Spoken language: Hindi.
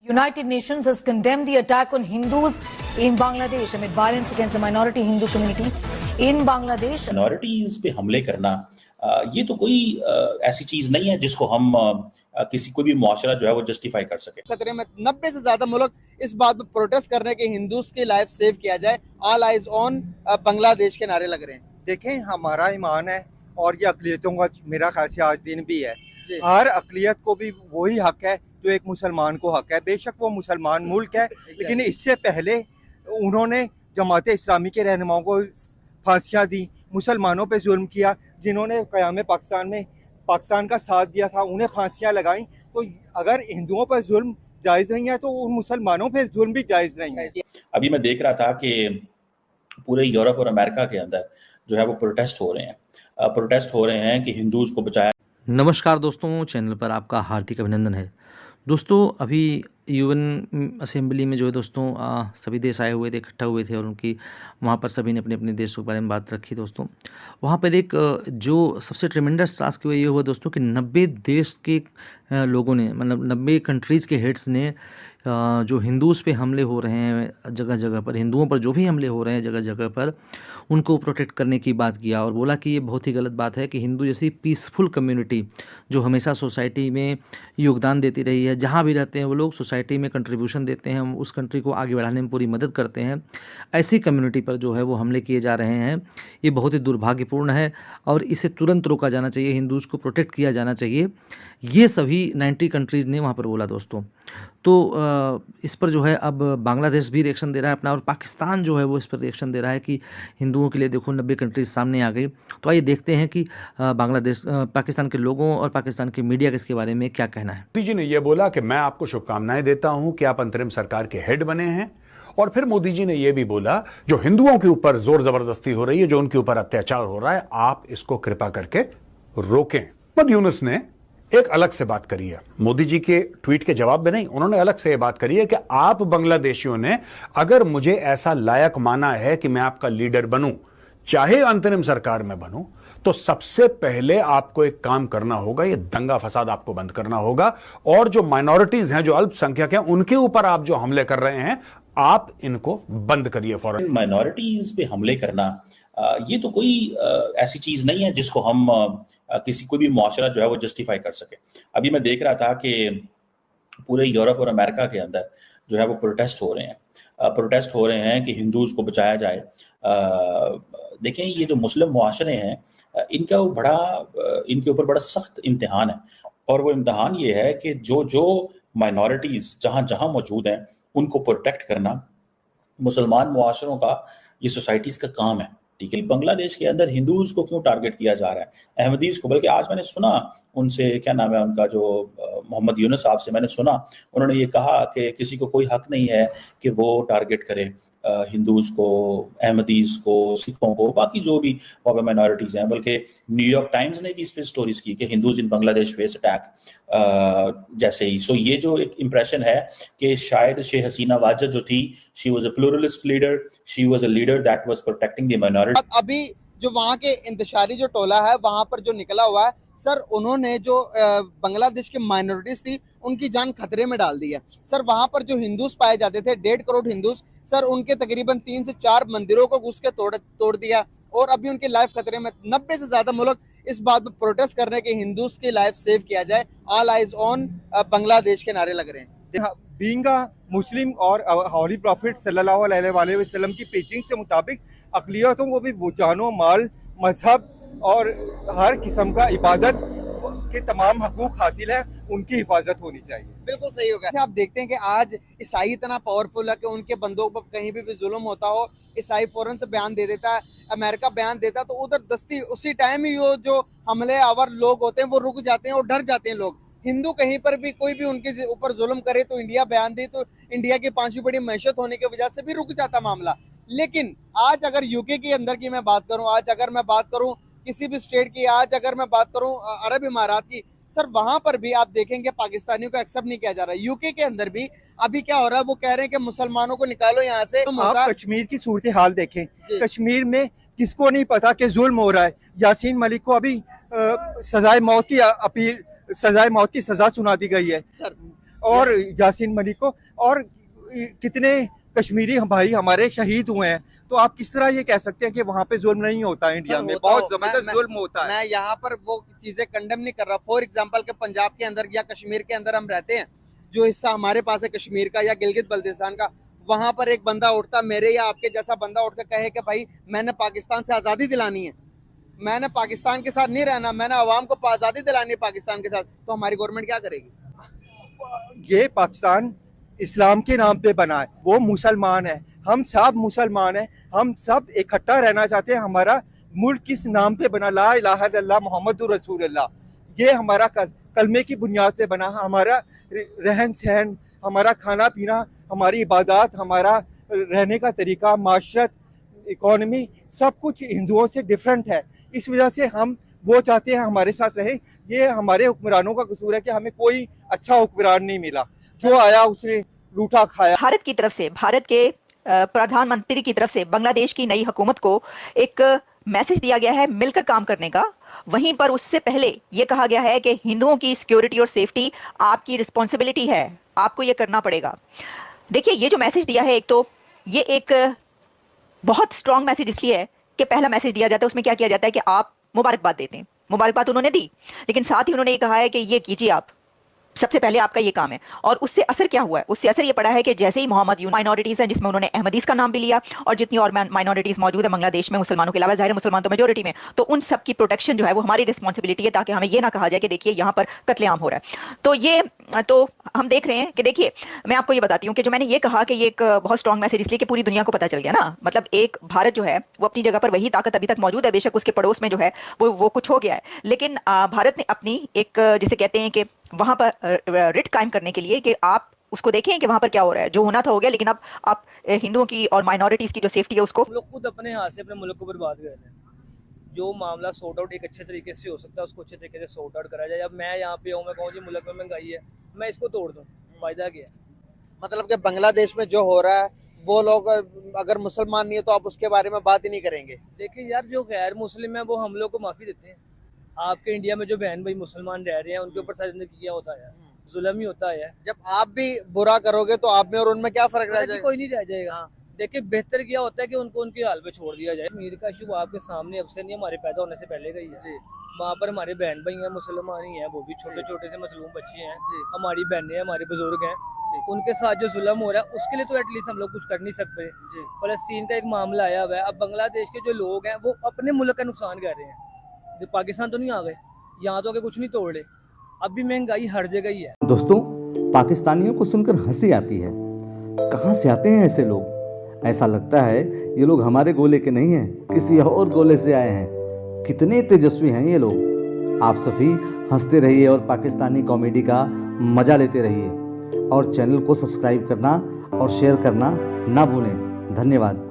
United Nations has condemned the attack on Hindus in Bangladesh amid violence against the minority Hindu community in Bangladesh. Minorities पे हमले करना ये तो कोई ऐसी चीज नहीं है जिसको हम किसी कोई भी मुआशरा जो है वो जस्टिफाई कर सके। खतरे में 90 से ज्यादा मुल्क इस बात पर प्रोटेस्ट कर रहे हैं कि हिंदूज की लाइफ सेव किया जाए। ऑल आइज ऑन बांग्लादेश के नारे लग रहे हैं। देखें, हमारा ईमान है और ये अकलियतों का मेरा ख्याल से आज दिन भी है। हर अकलियत को भी वही हक है जो एक मुसलमान को हक है। बेशक वो मुसलमान मुल्क है, लेकिन इससे पहले उन्होंने जमात इस्लामी के रहनुमाओं को फांसियाँ दी, मुसलमानों पे जुल्म किया। जिन्होंने क़याम पाकिस्तान में पाकिस्तान का साथ दिया था उन्हें फांसियाँ लगाई। तो अगर हिंदुओं पर जुल्म जायज़ नहीं है तो उन मुसलमानों पर जुल्म भी जायज़ नहीं है। अभी मैं देख रहा था कि पूरे यूरोप और अमेरिका के अंदर जो है वो प्रोटेस्ट हो रहे हैं कि हिंदूज को बचाया। नमस्कार दोस्तों, चैनल पर आपका हार्दिक अभिनंदन है। दोस्तों, अभी यूएन असेंबली में जो है दोस्तों सभी देश आए हुए थे, इकट्ठा हुए थे और उनकी वहाँ पर सभी ने अपने अपने देशों के बारे में बात रखी। दोस्तों, वहाँ पर एक जो सबसे ट्रेमेंडस टास्क ये हुआ दोस्तों कि 90 देश के लोगों ने, मतलब 90 कंट्रीज़ के हेड्स ने जो हिंदूज़ पे हमले हो रहे हैं जगह जगह पर, हिंदुओं पर जो भी हमले हो रहे हैं जगह जगह पर, उनको प्रोटेक्ट करने की बात किया और बोला कि ये बहुत ही गलत बात है कि हिंदू जैसी पीसफुल कम्युनिटी जो हमेशा सोसाइटी में योगदान देती रही है, जहाँ भी रहते हैं वो लोग सोसाइटी में कंट्रीब्यूशन देते हैं, उस कंट्री को आगे बढ़ाने में पूरी मदद करते हैं, ऐसी कम्युनिटी पर जो है वो हमले किए जा रहे हैं। ये बहुत ही दुर्भाग्यपूर्ण है और इसे तुरंत रोका जाना चाहिए, हिंदूज़ को प्रोटेक्ट किया जाना चाहिए। ये सभी 90 कंट्रीज़ ने वहाँ पर बोला दोस्तों। तो इस पर जो है अब बांग्लादेश भी रिएक्शन दे रहा है अपना, और पाकिस्तान जो है वो इस पर रिएक्शन दे रहा है कि हिंदुओं के लिए देखो 90 कंट्रीज सामने आ गई। तो आइए देखते हैं कि पाकिस्तान के लोगों और पाकिस्तान के मीडिया के इसके बारे में क्या कहना है। मोदी जी ने यह बोला कि मैं आपको शुभकामनाएं देता हूं कि आप अंतरिम सरकार के हेड बने हैं। और फिर मोदी जी ने यह भी बोला जो हिंदुओं के ऊपर जोर जबरदस्ती हो रही है, जो उनके ऊपर अत्याचार हो रहा है, आप इसको कृपा करके रोकें। मोहम्मद यूनुस ने एक अलग से बात करी है, मोदी जी के ट्वीट के जवाब में नहीं, उन्होंने अलग से यह बात करी है कि आप बांग्लादेशियों ने अगर मुझे ऐसा लायक माना है कि मैं आपका लीडर बनूं, चाहे अंतरिम सरकार में बनूं, तो सबसे पहले आपको एक काम करना होगा, ये दंगा फसाद आपको बंद करना होगा। और जो माइनॉरिटीज हैं, जो अल्पसंख्यक हैं, उनके ऊपर आप जो हमले कर रहे हैं, आप इनको बंद करिए फौरन। माइनॉरिटीज पे हमले करना ये तो कोई ऐसी चीज नहीं है जिसको हम किसी कोई भी मुआशरा जो है वो जस्टिफाई कर सके। अभी मैं देख रहा था कि पूरे यूरोप और अमेरिका के अंदर जो है वो प्रोटेस्ट हो रहे हैं कि हिंदूज को बचाया जाए। देखें, ये जो मुस्लिम मुआशरे हैं इनके ऊपर बड़ा सख्त इम्तिहान है, और वो इम्तिहान ये है कि जो माइनॉरिटीज जहाँ जहाँ मौजूद हैं उनको प्रोटेक्ट करना मुसलमान मुआशरों का, ये सोसाइटीज का काम है। ठीक है, बांग्लादेश के अंदर हिंदूज को क्यों टारगेट किया जा रहा है, अहमदीज को? बल्कि आज मैंने सुना उनसे, क्या नाम है उनका, जो मोहम्मद यूनुस साहब से मैंने सुना, उन्होंने ये कहा कि किसी को कोई हक नहीं है कि वो टारगेट करे हिंदूज को, अहमदीज को, सिखों को, बाकी जो भी वहाँ पे माइनॉरिटीज हैं। बल्कि न्यूयॉर्क टाइम्स ने भी इस पर स्टोरीज की कि हिंदूज इन बांग्लादेश फेस अटैक जैसे ही। सो ये जो एक इम्प्रेशन है कि शायद शेख हसीना वाजद जो थी, she was a pluralist leader, she was a leader that was protecting the minority. अभी जो वहाँ के इंतशारी जो टोला है वहाँ पर जो निकला हुआ है सर, उन्होंने जो बांग्लादेश की माइनॉरिटीज थी उनकी जान खतरे में डाल दी है सर। वहाँ पर जो हिंदूज पाए जाते थे 1.5 करोड़ हिंदूज सर, उनके तकरीबन 3 से 4 मंदिरों को घुस के तोड़ दिया, और अभी उनकी लाइफ खतरे में। 90 से ज्यादा मुल्क इस बात पर प्रोटेस्ट कर रहे हैं कि हिंदूज की लाइफ सेव किया जाए। ऑल आइज ऑन बांग्लादेश के नारे लग रहे हैं। बीइंग अ मुस्लिम और हॉली प्रॉफिट सल्लल्लाहु अलैहि वसल्लम की प्रीचिंग से मुताबिक अक़लियतों को भी वो जानो माल, मजहब और हर किस्म का इबादत के तमाम हकूक हासिल है, उनकी हिफाजत होनी चाहिए। बिल्कुल सही होगा। आप देखते हैं कि आज ईसाई इतना पावरफुल है कि उनके बंदों पर कहीं भी जुल्म होता हो, ईसाई फौरन से बयान दे देता है, अमेरिका बयान देता है, तो उधर दस्ती उसी टाइम ही वो जो हमले आवर लोग होते हैं वो रुक जाते हैं और डर जाते हैं लोग। हिंदू कहीं पर भी कोई भी उनके ऊपर जुल्म करे तो इंडिया बयान दे, तो इंडिया की 5वीं बड़ी मैशत होने की वजह से भी रुक जाता मामला। लेकिन आज अगर यूके के अंदर की मैं बात करूं, आज अगर मैं बात करूं किसी भी स्टेट की, आज अगर मैं बात करूं अरब इमारात की, सर वहां पर भी आप देखेंगे पाकिस्तानियों को एक्सेप्ट नहीं किया जा रहा है। यूके के अंदर भी अभी क्या हो रहा है, वो कह रहे हैं कि मुसलमानों को निकालो यहाँ से। आप कश्मीर की सूरत हाल देखें, कश्मीर में किसको नहीं पता कि जुल्म हो रहा है। यासीन मलिक को अभी सजाए मौत की सजा सुना दी गई है, और यासीन मलिक को, और कितने कश्मीरी भाई हमारे शहीद हुए हैं। तो आप किस तरह ये कह सकते हैं कि वहाँ पे जुल्म नहीं होता है? इंडिया में बहुत जबरदस्त जुल्म होता है। मैं यहाँ पर वो चीजें कंडेम नहीं कर रहा। फॉर एग्जांपल के पंजाब के अंदर या कश्मीर के अंदर हम रहते हैं, जो हिस्सा हमारे पास है कश्मीर का या गिलगित बल्तिस्तान का, वहां पर एक बंदा उठता, मेरे या आपके जैसा बंदा उठ के कहे कि भाई मैंने पाकिस्तान से आज़ादी दिलानी है, मैंने पाकिस्तान के साथ नहीं रहना, मैंने अवाम को आज़ादी दिलानी है पाकिस्तान के साथ, तो हमारी गवर्नमेंट क्या करेगी? ये पाकिस्तान इस्लाम के नाम पे बना है, वो मुसलमान है, हम सब मुसलमान हैं, हम सब इकट्ठा रहना चाहते हैं। हमारा मुल्क किस नाम पे बना? ला इलाहा इल्लल्लाह मुहम्मदुर रसूलुल्लाह, ये हमारा कलमे की बुनियाद पे बना। हमारा रहन सहन, हमारा खाना पीना, हमारी इबादत, हमारा रहने का तरीका, माशरत, इकोनॉमी, सब कुछ हिंदुओं से डिफरेंट है। इस वजह से हम वो चाहते हैं हमारे साथ रहे। ये हमारे हुक्मरानों का कसूर है कि हमें कोई अच्छा हुक्मरान नहीं मिला, जो आया उसने लूटा खाया। भारत की तरफ से, भारत के प्रधानमंत्री की तरफ से बांग्लादेश की नई हुकूमत को एक मैसेज दिया गया है मिलकर काम करने का। वहीं पर उससे पहले ये कहा गया है कि हिंदुओं की सिक्योरिटी और सेफ्टी आपकी रिस्पॉन्सिबिलिटी है, आपको ये करना पड़ेगा। देखिए, ये जो मैसेज दिया है, एक तो ये एक बहुत स्ट्रॉन्ग मैसेज इसलिए है कि पहला मैसेज दिया जाता है उसमें क्या किया जाता है कि आप मुबारकबाद देते हैं। मुबारकबाद उन्होंने दी, लेकिन साथ ही उन्होंने ये कहा है कि ये कीजिए, आप सबसे पहले आपका ये काम है। और उससे असर क्या हुआ है? उससे असर ये पड़ा है कि जैसे ही मोहम्मद माइनॉरिटीज हैं, जिसमें उन्होंने अहमदीज का नाम भी लिया, और जितनी और माइनॉरिटीज मौजूद है बांग्लादेश में मुसलमानों के अलावा, जाहिर मुसलमान तो मेजोरिटी में, तो उन सब की प्रोटेक्शन जो है वो हमारी रिस्पॉन्सिबिलिटी है, ताकि हमें ये ना कहा जाए कि देखिए यहाँ पर कत्लेआम हो रहा है। तो हम देख रहे हैं कि देखिए, मैं आपको ये बताती हूँ कि जो मैंने ये कहा कि ये एक बहुत स्ट्रॉन्ग मैसेज इसलिए कि पूरी दुनिया को पता चल गया ना। मतलब एक भारत जो है वो अपनी जगह पर वही ताकत अभी तक मौजूद है, बेशक उसके पड़ोस में जो है वो कुछ हो गया है, लेकिन भारत ने अपनी एक, जिसे कहते हैं कि वहां पर रिट कायम करने के लिए कि आप उसको देखें कि वहां पर क्या हो रहा है, जो होना था हो गया, लेकिन अब आप हिंदुओं की और माइनॉरिटीज की जो सेफ्टी है उसको, हम लोग खुद अपने हाथ से अपने मुल्क को बर्बाद कर रहे हैं। जो मामला सॉर्ट आउट एक अच्छे तरीके से हो सकता है उसको अच्छे तरीके से सॉर्ट आउट करा जाए। अब मैं यहाँ पे हूँ, मैं कहूँ जी मुल्क में महंगाई है, मैं इसको तोड़ दूँ, फायदा क्या है? मतलब कि बांग्लादेश में जो हो रहा है, वो लोग अगर मुसलमान नहीं है तो आप उसके बारे में बात ही नहीं करेंगे। देखिए यार, जो गैर मुस्लिम है वो हम लोग को माफी देते हैं। आपके इंडिया में जो बहन भाई मुसलमान रह रहे हैं उनके ऊपर सारी जिंदगी क्या होता है? जुल्म ही होता है। जब आप भी बुरा करोगे तो आप में और उनमें क्या फर्क रह जाएगा? कोई नहीं रह जाएगा। देखिए, बेहतर क्या होता है कि उनको उनके हाल पे छोड़ दिया जाए। कश्मीर का इशू आपके सामने अब से नहीं, हमारे पैदा होने से पहले का ही है। वहाँ पर हमारे बहन भाई हैं, मुसलमान ही हैं, वो भी छोटे छोटे से मजलूम बच्चे हैं, हमारी बहनें हैं, हमारे बुजुर्ग हैं, उनके साथ जो जुल्म हो रहा है उसके लिए तो एटलीस्ट हम लोग कुछ कर नहीं सकते। फलस्तीन का एक मामला आया हुआ है, अब बांग्लादेश के जो लोग हैं वो अपने मुल्क का नुकसान कर रहे हैं। पाकिस्तान तो नहीं आ गए, यहाँ तो आके कुछ नहीं तोड़ ले। अब भी महंगाई हर जगह ही है। दोस्तों, पाकिस्तानियों को सुनकर हंसी आती है। कहाँ से आते हैं ऐसे लोग? ऐसा लगता है ये लोग हमारे गोले के नहीं हैं, किसी और गोले से आए हैं। कितने तेजस्वी हैं ये लोग। आप सभी हंसते रहिए और पाकिस्तानी कॉमेडी का मजा लेते रहिए, और चैनल को सब्सक्राइब करना और शेयर करना ना भूलें। धन्यवाद।